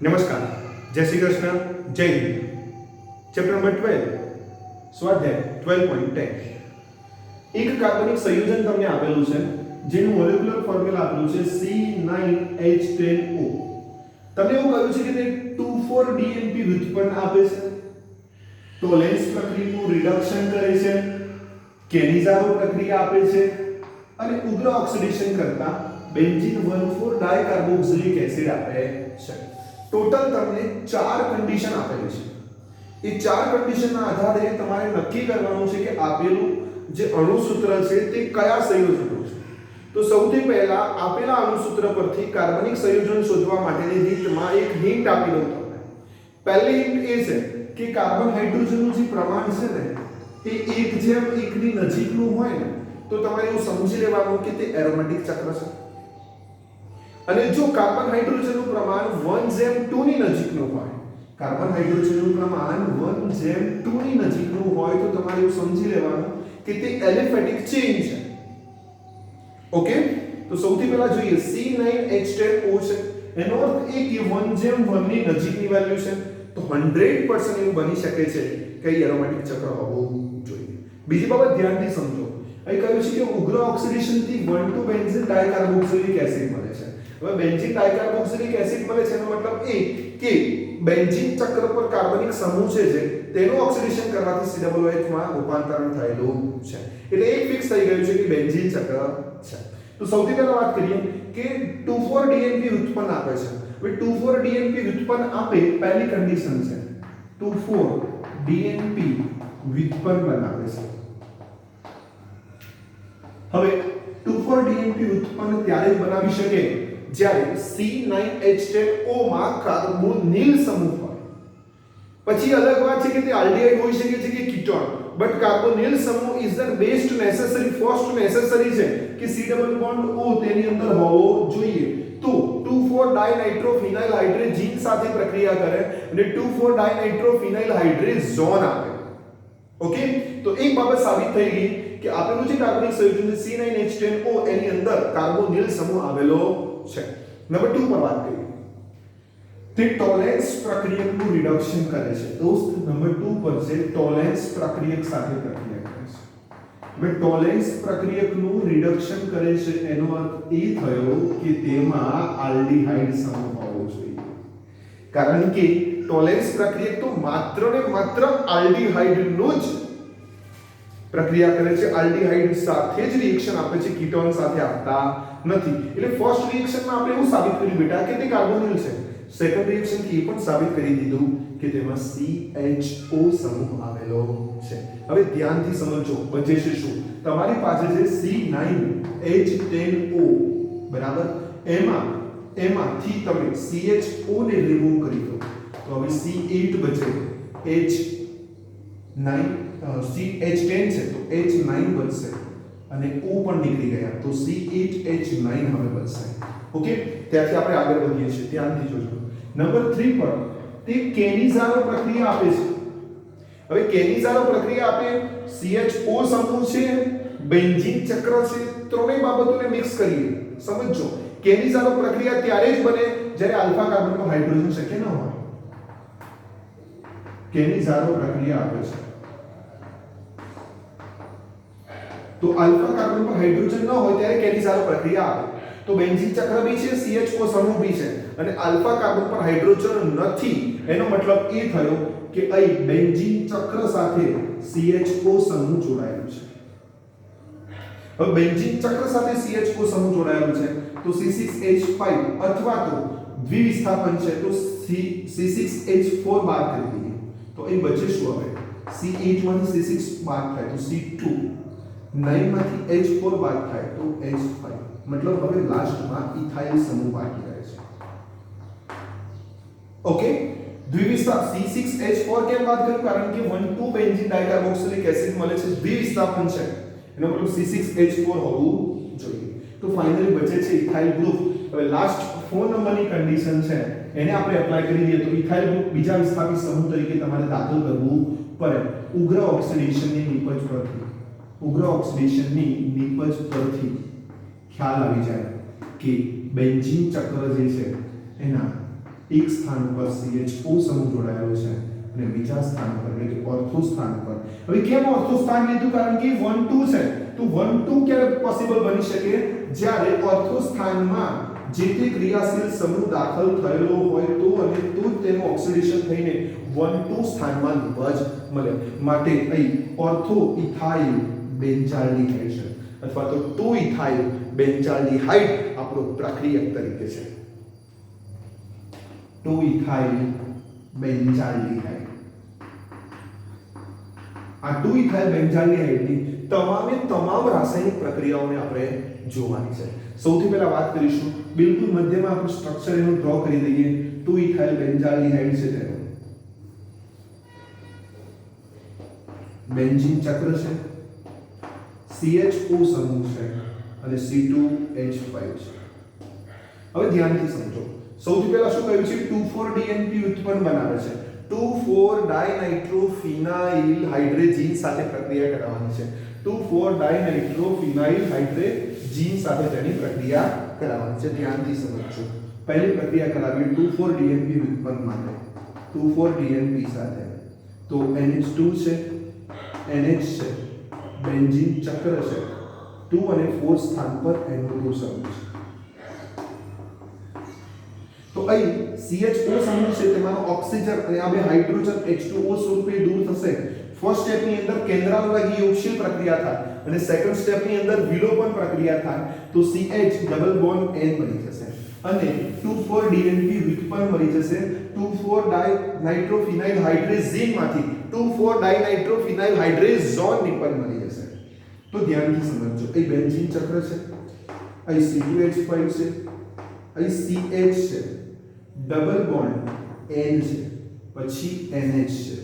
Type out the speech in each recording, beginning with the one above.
નમસ્કાર, જય શ્રી કૃષ્ણ, જય હિન્દ. ચેપ્ટર નંબર 12 સ્વાધ્યાય 12.10. એક કાર્બનિક સંયોજન તમને આપેલું છે જેનું મોલેક્યુલર ફોર્મ્યુલા આપેલું છે C9H10O. તમને એવું કહ્યું છે કે તે 2,4-DNP વ્યુત્પન્ન આપે છે, ટોલેન્સ પ્રક્રિયાનું રિડક્શન કરે છે, કેનિઝારો પ્રક્રિયા આપે છે અને ઉગ્ર ઓક્સિડેશન કરતા બેન્ઝીન 1,4-ડાયકાર્બોક્સિલિક એસિડ આપે છે. ટોટલ તમને 4 કન્ડિશન આપેલી છે. એ 4 કન્ડિશનના આધારે તમારે નક્કી કરવાનું છે કે આપેલું જે અણુસૂત્ર છે તે કયા સંયોજનો છે. તો સૌથી પહેલા આપેલા અણુસૂત્ર પરથી કાર્બનિક સંયોજન શોધવા માટેની રીતમાં એક હિન્ટ આપી દઉં તમને. પહેલી હિન્ટ એ છે કે કાર્બન હાઇડ્રોજનનું જે પ્રમાણ છે ને એ 1:1 ની નજીકનું હોય ને તો તમારે એવું સમજી લેવાનું કે તે એરોમેટિક ચક્ર છે. અને જો કાર્બન હાઇડ્રોજનનું પ્રમાણ 1:2 ની નજીકનું હોય, કાર્બન હાઇડ્રોજનનું પ્રમાણ 1:2 ની નજીકનું હોય તો તમારે એવું સમજી લેવાનું કે તે એલિફેટિક ચેઇન છે. ઓકે, તો સૌથી પહેલા જોઈએ C9H10O છે. એનો અર્થ એ કે 1:1 ની નજીકની વેલ્યુ છે તો 100% એવું બની શકે છે કે એરોમેટિક ચક્ર હોવું જોઈએ. બીજી બાબત ધ્યાનથી સમજો. અહીં કહ્યું છે કે ઉગ્ર ઓક્સિડેશન થી 1,2-બેન્ઝીન ડાયકાર્બોક્સિલિક એસિડ મળે છે. હવે બેન્ઝીન ડાયકાર્બોક્સિલિક એસિડ મળે છે એનો મતલબ એ કે બેન્ઝીન ચક્ર પર કાર્બનિક સમૂહ છે જે તેનું ઓક્સિડેશન કરવાથી COOH માં રૂપાંતરણ થયેલું છે. એટલે એક ફિક્સ થઈ ગયું છે કે બેન્ઝીન ચક્ર છે. તો સૌથી પહેલા વાત કરીએ કે 2,4-DNP વ્યુત્પન્ન આપે છે. હવે 2,4-DNP વ્યુત્પન્ન આપે પહેલી કન્ડિશન છે 2,4-DNP વ્યુત્પન્ન બનાવે છે. હવે 2,4-DNP વ્યુત્પન્ન ત્યારે જ બનાવી શકે જ્યારે C9H10O માં કાર્બોનિલ સમૂહ હોય. પછી અલગ વાત છે કે તે આલ્ડિહાઇડ હોઈ શકે છે કે કીટોન, બટ કાર્બોનિલ સમૂહ is the best necessary first necessary છે કે C ડબલ બોન્ડ O તેની અંદર હોવો જોઈએ. તો 2,4-ડાયનાઇટ્રોફિનાઇલ હાઇડ્રેઝીન સાથે પ્રક્રિયા કરે અને 2,4-ડાયનાઇટ્રોફિનાઇલ હાઇડ્રેઝોન આપે. ઓકે, તો એક બાબત સાબિત થઈ ગઈ કે આપેલું જે કાર્બનિક સંયોજન છે C9H10O એની અંદર કાર્બોનિલ સમૂહ આવેલો છે. નંબર 2 પર વાત કરીએ. તે ટોલેન્સ પ્રક્રિયકનું રિડક્શન કરે છે. દોસ્ત નંબર 2 પર છે ટોલેન્સ પ્રક્રિયક સાથે પ્રક્રિયા કરે છે. હવે ટોલેન્સ પ્રક્રિયકનું રિડક્શન કરે છે એનો અર્થ એ થયો કે તેમાં આલ્ડિહાઇડ સમૂહ હોવો જોઈએ. કારણ કે ટોલેન્સ પ્રક્રિયક તો માત્ર ને માત્ર આલ્ડિહાઇડનું જ પ્રક્રિયા કરે છે, આલ્ડિહાઇડ સાથે જ રિએક્શન આપે છે, કીટોન સાથે આપતા નથી. એટલે ફર્સ્ટ રિએક્શનમાં આપણે એવું સાબિત કર્યું બેટા કે તે કાર્બોનિલ છે. સેકન્ડ રિએક્શન થી એ પણ સાબિત કરી દીધું કે તેમાં CHO સમૂહ આવેલો છે. હવે ધ્યાનથી સમજો બચે છે શું? તમારી પાસે છે C9H10O બરાબર, એમાંથી તમે CHO ને રિમૂવ કરી દો તો હવે C8 બચે, CH10 છે તો H9 બચશે અને O પણ નીકળી ગયા તો C8H9 હવે બચશે. ઓકે, ત્યાંથી આપણે આગળ વધીએ છીએ, ધ્યાનથી જોજો. નંબર 3 પર તે કેનિઝારો પ્રક્રિયા આપે છે. હવે કેનિઝારો પ્રક્રિયા આપે, CHO સમૂહ છે, બેન્ઝીન ચક્ર છે, ત્રણેય બાબતોને મિક્સ કરીએ. સમજો, કેનિઝારો પ્રક્રિયા ત્યારે જ બને જ્યારે આલ્ફા કાર્બન પર હાઇડ્રોજન શક્ય ન હોય. કેનિઝારો પ્રક્રિયા આપે છે તો આલ્ફા કાર્બન પર હાઇડ્રોજન ન હોય ત્યારે કેનિઝારો પ્રક્રિયા આપે. તો બેન્ઝીન ચક્ર બી છે, CHO સમૂહ બી છે અને આલ્ફા કાર્બન પર હાઇડ્રોજન નથી. એનો મતલબ એ થયો કે અહીં બેન્ઝીન ચક્ર સાથે CHO સમૂહ જોડાયેલું છે. હવે બેન્ઝીન ચક્ર સાથે CHO સમૂહ જોડાયેલું છે તો C6H5 અથવા તો દ્વિવિસ્થાપન છે તો C6H4 બાદ કરી દઈએ તો અહીં બચે શું? હવે C8 માંથી C6 બાદ થાય તો C2, 9 માંથી H4 બાદ થાય તો H5. મતલબ હવે લાસ્ટમાં ઇથાઇલ સમૂહ બાકી રહે છે. ઓકે, દ્વિવિસ્થાપ C6H4 કેમ બાદ કર્યું? કારણ કે 1,2 બેન્ઝીન ડાયકાર્બોક્સિલિક એસિડ મળે છે, દ્વિવિસ્થાપન છે, એનો મતલબ C6H4 હોવું જોઈએ. તો ફાઇનલી બચે છે ઇથાઇલ ગ્રુપ. હવે લાસ્ટ 4 નંબરની કન્ડિશન છે એને આપણે એપ્લાય કરી દઈએ તો ઇથાઇલ ગ્રુપ બીજા વિસ્થાપી સમૂહ તરીકે તમારે દાખલ કરવું પડે. ઉગ્ર ઓક્સિડેશનની નિપજ પરથી ખ્યાલ આવી જાય કે બેન્ઝીન ચક્ર જે છે એના એક સ્થાન પર CHO સમૂહ જોડાયેલો છે અને બીજા સ્થાન પર એટલે કે ઓર્થો સ્થાન પર. હવે કેમ ઓર્થો સ્થાન લીધું? કારણ કે 1 2 છે. તો 1 2 ક્યારે પોસિબલ બની શકે? જ્યારે ઓર્થો સ્થાનમાં જે તે ક્રિયાશીલ સમૂહ દાખલ થયેલો હોય તો અને તો જ તેનું ઓક્સિડેશન થઈને 1 2 સ્થાનમાં નિપજ મળે. માટે અહીં ઓર્થો ઇથાઇલ બેન્ઝાલ્ડિહાઇડ અથવા તો 2 ઇથાઇલ બેન્ઝાલ્ડિહાઇડ આપણો પ્રક્રિયક તરીકે છે. 2 ઇથાઇલ બેન્ઝાલ્ડિહાઇડ. આ 2 ઇથાઇલ બેન્ઝાલ્ડિહાઇડની તમામ રાસાયણિક પ્રક્રિયાઓને આપણે જોવાની છે. સૌથી પહેલા વાત કરીશું બિલકુલ મધ્યમાં આપણું સ્ટ્રક્ચર એનું ડ્રો કરી દઈએ. 2 ઇથાઇલ બેન્ઝાલ્ડિહાઇડ છે તેનું બેન્ઝીન ચક્ર છે, CHO સમૂહ છે અને C2H5 છે. હવે ધ્યાનથી સમજો. સૌથી પહેલા શું કહ્યું છે? 2,4-DNP ઉત્પન્ન બનાવે છે. 2,4-ડાયનાઇટ્રોફિનાઇલ હાઇડ્રેજીન સાથે પ્રક્રિયા કરાવવાની છે. 2,4-ડાયનાઇટ્રોફિનાઇલ હાઇડ્રેજીન સાથે તેની પ્રક્રિયા કરાવવાની છે. ધ્યાનથી સમજજો. પહેલી પ્રક્રિયા કરાવી 2,4-DNP ઉત્પન્ન માટે 2,4-DNP સાથે તો NH2 છે, NH છે, બેન્ઝીન ચક્ર છે, 2 અને 4 સ્થાન પર NO2 સમૂહ છે. તો અહીં CHO સમૂહ છે તેમાંનો ઓક્સિજન અને આ બે હાઇડ્રોજન H2O સ્વરૂપે દૂર થશે. ફર્સ્ટ સ્ટેપ ની અંદર કેન્દ્રાનુરાગી યોગશીલ પ્રક્રિયા થાય અને સેકન્ડ સ્ટેપ ની અંદર વિલોપન પ્રક્રિયા થાય તો CH ડબલ બોન્ડ N બની જશે અને 2,4-DNP વ્યુત્પન્ન મળી જશે. 2,4-ડાયનાઇટ્રોફિનાઇલ હાઇડ્રેઝીન માંથી 2,4-ડાયનાઇટ્રોફિનાઇલ હાઇડ્રેઝોન નિપન મળી જશે. તો ધ્યાનથી સમજજો. અહીં બેન્ઝીન ચક્ર છે, અહીં C2H5 છે, અહીં CH છે, ડબલ બોન્ડ N છે, પછી NH છે,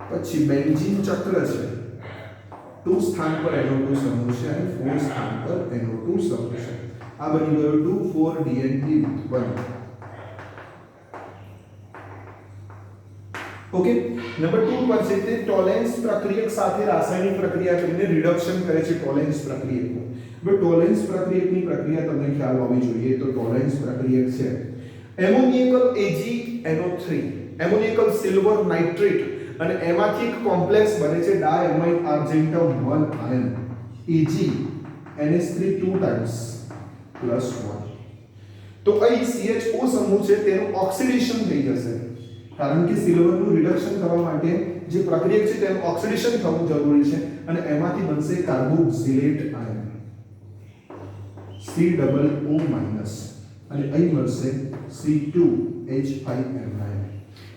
પછી બેન્ઝીન ચક્ર છે, 2 સ્થાન પર NO2 સમૂહ છે અને 4 સ્થાન પર NO2 સમૂહ છે. આ બની ગયો 2,4-DNP ઉત્પન્ન. ઓકે. નંબર 2 પર છે તે ટોલેન્સ પ્રક્રિયક સાથે રાસાયણિક પ્રક્રિયા કરીને રિડક્શન કરે છે. ટોલેન્સ પ્રક્રિયકનું. હવે ટોલેન્સ પ્રક્રિયકની પ્રક્રિયા તમને ખ્યાલ હોવી જોઈએ. તો ટોલેન્સ પ્રક્રિયક છે એમોનિયકલ AgNO3, એમોનિયકલ સિલ્વર નાઇટ્રેટ અને એમાંથી એક કોમ્પ્લેક્સ બને છે ડાયમાઇન આર્જેન્ટમ 1 આયન AgNH3 2 ટાઈમ્સ +1. તો અહીં CHO સમૂહ છે તેનું ઓક્સિડેશન થઈ જશે. કારણ કે સિલ્વરનું રિડક્શન કરવા માટે જે પ્રક્રિયક છે તેનું ઓક્સિડેશન થવું જરૂરી છે અને એમાંથી બનશે કાર્બોક્સિલેટ આયન COO- અને અહીં મળશે C2H5N9.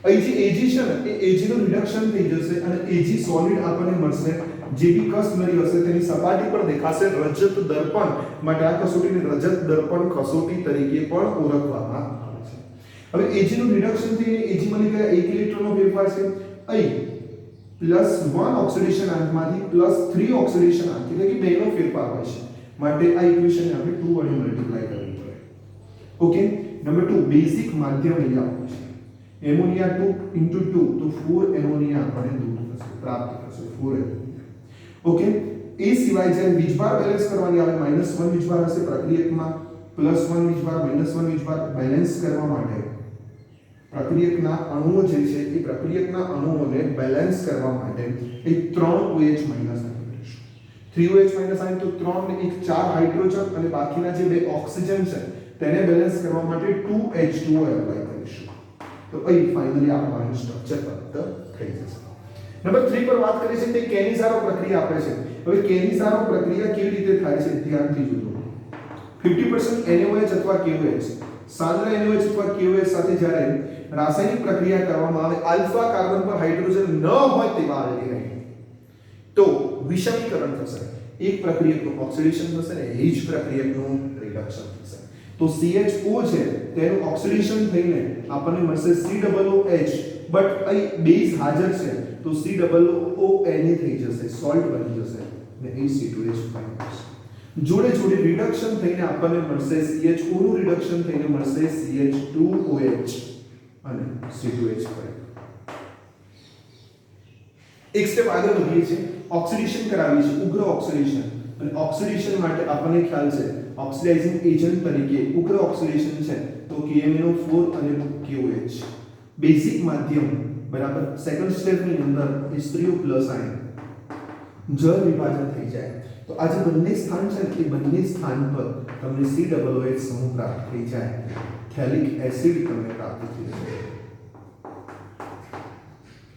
અહીં જે Ag છે ને એ Ag નું રિડક્શન થઈ જશે અને Ag સોલિડ આપણને મળશે. જે બી કસ મળી હશે તેની સપાટી પર દેખાશે રજત દર્પણ. માટે આ કસોટીને રજત દર્પણ કસોટી તરીકે પણ ઓળખવામાં આવે છે. હવે Ag નું રિડક્શન થઈને Ag મળી ગયા 1 ઇલેક્ટ્રોનનો ફેરફાર છે. અહીં +1 ઓક્સિડેશન આંકમાંથી +3 ઓક્સિડેશન આંક એટલે કે 2 નો ફેરફાર હોય છે. માટે આ ઇક્વેશનને આપણે 2 વડે મલ્ટીપ્લાય કરવી પડે. ઓકે. નંબર 2 બેઝિક માધ્યમ અહીંયા આપવું છે. એમોનિયા 2 * 2 તો 4 એમોનિયા આપણને દૂર થશે, પ્રાપ્ત થશે 4 એમોનિયા. ઓકે. એ સિવાય જ્યારે વીજભાર બેલેન્સ કરવાની આવે -1 વીજભાર હશે પ્રક્રિયકમાં, +1 વીજભાર, -1 વીજભાર બેલેન્સ કરવા માટે પ્રક્રિયકના અણુઓ જે છે એ પ્રક્રિયકના અણુઓને બેલેન્સ કરવા માટે એ 3 OH- આયન 3OH- આયન તો 3 ને 1 4 હાઇડ્રોજન અને બાકીના જે 2 ઓક્સિજન છે તેને બેલેન્સ કરવા માટે 2H2O એપ્લાય કરીશું. તો અહીં ફાઇનલી આપણું સ્ટ્રક્ચર પ્રાપ્ત થઈ જશે. નંબર 3 પર વાત કરીએ છીએ તે કેનિઝારો પ્રક્રિયા આપે છે. હવે કેનિઝારો પ્રક્રિયા કેવી રીતે થાય છે ધ્યાનથી જોજો. 50% NaOH અથવા KOH સાંદ્ર NaOH અથવા KOH સાથે જ્યારે રાસાયણિક પ્રક્રિયા કરવામાં આવે આલ્ફા કાર્બન પર હાઇડ્રોજન ન હોય તેવા આલ્ડીહાઇડ તો વિષમીકરણ થશે. એક પ્રક્રિયકનું ઓક્સિડેશન થશે અને એ જ પ્રક્રિયકનું રિડક્શન થશે. તો CHO છે તેનું ઓક્સિડેશન થઈને આપણને મળશે COOH બટ અહીં બેઝ હાજર છે તો COONA થઈ જશે, સોલ્ટ બની જશે અને એ C2H5 થશે. જોડે જોડે રિડક્શન થઈને આપણને મળશે CHO નું રિડક્શન થઈને મળશે CH2OH અને C2H5. એક સ્ટેપ આગળ વધીએ છીએ, ઓક્સિડેશન કરાવીએ છીએ, ઉગ્ર ઓક્સિડેશન. અને ઓક્સિડેશન માટે આપણને ખ્યાલ છે ઓક્સિડાઇઝિંગ એજન્ટ તરીકે ઉગ્ર ઓક્સિડેશન છે તો KMnO4 અને KOH બેઝિક માધ્યમ બરાબર સેકન્ડ સ્ટેપની અંદર H3O પ્લસ આયન જળ વિભાજન થઈ જાય તો આ જે બંને સ્થાન છે એ બંને સ્થાન પર તમને COOH સમૂહ પ્રાપ્ત થઈ જાય થેલિક એસિડ તમને પ્રાપ્ત થઈ જાય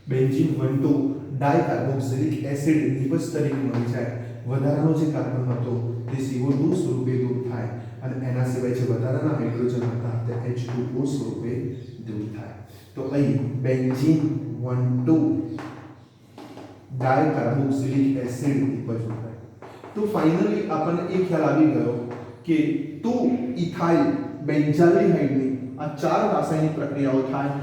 બેન્ઝીન 1,2 ડાયકાર્બોક્સિલિક એસિડ નિપજ તરીકે મળી જાય વધારાનો જે કાર્બન હતો તે CO2 સ્વરૂપે દૂર થાય અને એના સિવાય જે વધારાના હાઇડ્રોજન હતા તે H2O સ્વરૂપે દૂર થાય તો અહીં બેન્ઝીન 1,2 ડાયકાર્બોક્સિલિક એસિડ નિપજ થાય તો ફાઇનલી આપણને એ ખ્યાલ આવી ગયો કે 2 ઇથાઇલ બેન્ઝાલ્ડિહાઇડની આ ચાર રાસાયણિક પ્રક્રિયાઓ થાય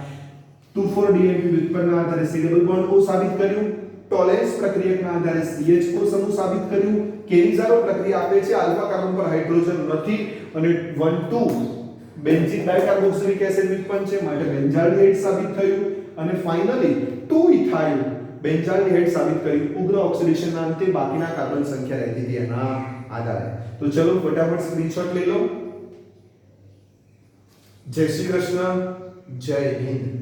2,4-DNP વ્યુત્પન્નના આધારે C ડબલ બોન્ડ O સાબિત કર્યું ટોલેન્સ પ્રક્રિયકના આધારે CHO સમૂહ સાબિત કર્યું કેનિઝારો પ્રક્રિયા આપે છે આલ્ફા કાર્બન પર હાઇડ્રોજન નથી અને 1,2 બેન્ઝીન ડાયકાર્બોક્સિલિક એસિડ વ્યુત્પન્ન છે માટે બેન્ઝાલ્ડિહાઇડ સાબિત થયું અને ફાઇનલી 2 ઇથાઇલ બેન્ઝાલ્ડિહાઇડ સાબિત કર્યું ઉગ્ર ઓક્સિડેશનના અંતે બાકીના કાર્બન સંખ્યા રહેતી હતી એના આધારે તો ચલો ફટાફટ સ્ક્રીનશોટ લઈ લો જય શ્રી કૃષ્ણ જય હિન્દ